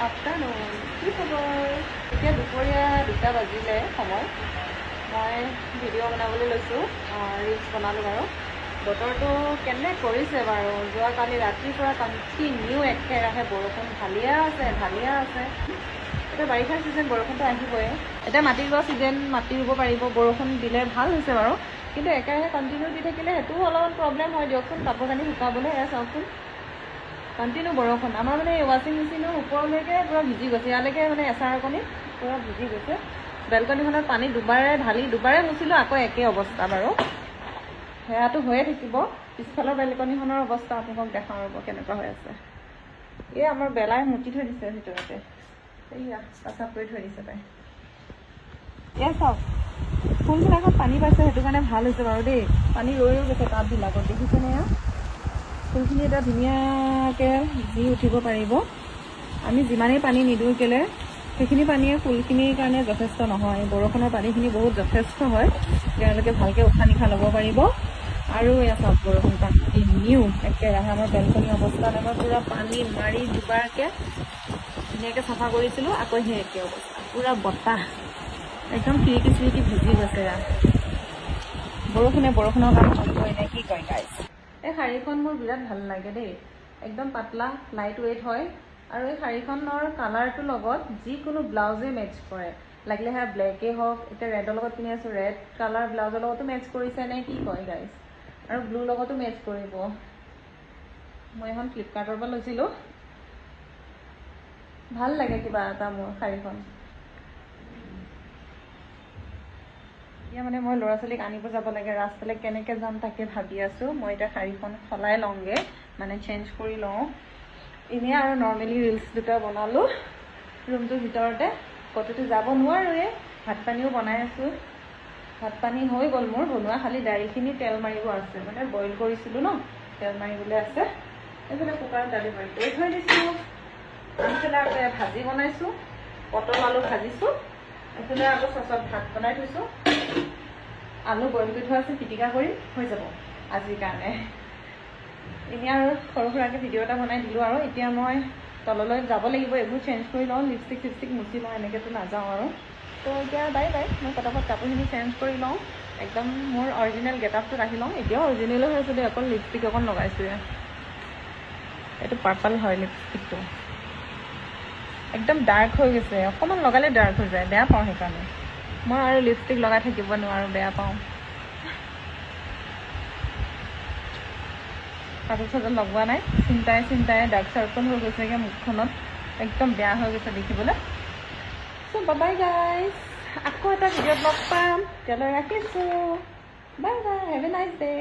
afternoon কি খবৰ এতিয়া দুপৰীয়া 2টা বাজিলে সময় মই ভিডিঅ' বনাবলৈ লৈছোঁ ৰিলছ বনালোঁ বাৰু বতৰটো কেনে কৰিছে বাৰু যোৱাকালি ৰাতিৰ পৰা কণ্টিনিউ একেৰাহে বৰষুণ ঢালিয়া আছে এতিয়া বাৰিষাৰ ছিজন বৰষুণটো আহিবই এতিয়া মাটি ৰোৱা ছিজন মাটি ৰুব পাৰিব বৰষুণ দিলে ভাল হৈছে বাৰু কিন্তু একেৰাহে কণ্টিনিউ দি থাকিলে সেইটোও অলপমান প্ৰব্লেম হয় দিয়কচোন কাপোৰ কানি শুকাবলৈ এয়া চাওকচোন কণ্টিনিউ বৰষুণ আমাৰ মানে ৱাশ্বিং মেচিনৰ ওপৰলৈকে পুৰা ভিজি গৈছে ইয়ালৈকে মানে এচাৰকণি পুৰা ভিজি গৈছে বেলকনিখনত পানী দুবাৰে মুচিলোঁ আকৌ একেই অৱস্থা বাৰু সেয়াটো হৈয়ে থাকিব পিছফালৰ বেলকনিখনৰ অৱস্থা আপোনালোকক দেখাওঁ ৰ'ব কেনেকুৱা হৈ আছে এই আমাৰ বেলাই মুচি থৈ দিছে ভিতৰতে এইয়া পাচাপ কৰি থৈ দিছে তাই এয়া চাওক ফুলবিলাকত পানী পাইছে সেইটো কাৰণে ভাল হৈছে বাৰু দেই পানী ৰৈ গৈছে টাববিলাকত দেখিছেনে এয়া ফুলখিনি এটা ধুনীয়াকৈ দি উঠিব পাৰিব আমি যিমানেই পানী নিদিওঁ কেলে সেইখিনি পানীয়ে ফুলখিনিৰ কাৰণে যথেষ্ট নহয় বৰষুণৰ পানীখিনি বহুত যথেষ্ট হয় তেওঁলোকে ভালকৈ উশাহ নিশাহ ল'ব পাৰিব আৰু এয়া চাওক বৰষুণ কণ্টিনিউ একেৰাহে আমাৰ বেলকনি অৱস্থাত আমাৰ পুৰা পানী মাৰি দুবাৰকৈ ধুনীয়াকৈ চাফা কৰিছিলোঁ আকৌ সেই একে অৱস্থা পুৰা বতাহ একদম খিৰিকি চিৰিকি ভিজি গৈছে বৰষুণৰ কাৰণে হ'বই নে কি কয় গাইজ এই শাড়ীখন মোৰ বিৰাট ভাল লাগে দেই একদম পাতলা লাইট ৱেইট হয় আৰু এই শাড়ীখনৰ কালাৰটোৰ লগত যিকোনো ব্লাউজেই মেটচ কৰে লাগিলে সেয়া ব্লেকেই হওক এতিয়া ৰেডৰ লগত পিন্ধি আছোঁ ৰেড কালাৰ ব্লাউজৰ লগতো মেটচ কৰিছে নে কি কয় গাইজ আৰু ব্লু লগতো মেটচ কৰিব মই এখন ফ্লিপকাৰ্টৰ পৰা লৈছিলোঁ ভাল লাগে কিবা এটা মোৰ শাড়ীখন এতিয়া মানে মই ল'ৰা ছোৱালীক আনিব যাব লাগে ৰাস্তালৈ কেনেকৈ যাম তাকে ভাবি আছোঁ মই এতিয়া শাড়ীখন সলাই লওঁগৈ মানে চেঞ্জ কৰি লওঁ এনেই আৰু নৰ্মেলি ৰিলছ দুটা বনালোঁ ৰুমটোৰ ভিতৰতে ক'তোতো যাব নোৱাৰোঁৱে ভাত পানীও বনাই আছোঁ ভাত পানী হৈ গ'ল মোৰ বনোৱা খালি দাইলখিনি তেল মাৰিব আছে মানে বইল কৰিছিলোঁ ন তেল মাৰিবলৈ আছে এইফালে কুকাৰত দালি মাৰি কৰি থৈ দিছোঁ আনফালে আকৌ ভাজি বনাইছোঁ পটল আলু ভাজিছোঁ এইফালে আকৌ চচত ভাত বনাই থৈছোঁ আলু বইল কৰি থোৱা আছে পিটিকা কৰি হৈ যাব আজিৰ কাৰণে এনেই আৰু সৰু সুৰাকৈ ভিডিঅ' এটা বনাই দিলোঁ আৰু এতিয়া মই তললৈ যাব লাগিব এইবোৰ চেঞ্জ কৰি লওঁ লিপষ্টিক মুচি লওঁ এনেকৈতো নাযাওঁ আৰু তো এতিয়া বাই মই পটাপট কাপোৰখিনি চেঞ্জ কৰি লওঁ একদম মোৰ অৰিজিনেল গেটআপটোত আহি লওঁ এতিয়াও অৰিজিনেলো হৈ আছে দেই অকল লিপষ্টিক অকণ লগাইছোঁ এইটো পাৰ্পল হয় লিপষ্টিকটো একদম ডাৰ্ক হৈ গৈছে অকণমান লগালে ডাৰ্ক হৈ যায় বেয়া পাওঁ সেইকাৰণে মই আৰু লিপষ্টিক লগাই থাকিব নোৱাৰোঁ বেয়া পাওঁ কাজল চাজল লগোৱা নাই চিন্তাই ডাৰ্ক চাৰ্কল হৈ গৈছেগৈ মুখখনত একদম বেয়া হৈ গৈছে দেখিবলৈ চ' বাই গাইজ আকৌ এটা ভিডিঅ'ত লগ পাম তেতিয়ালৈ ৰাখিছোঁ বাই হেভ এ নাইচ ডে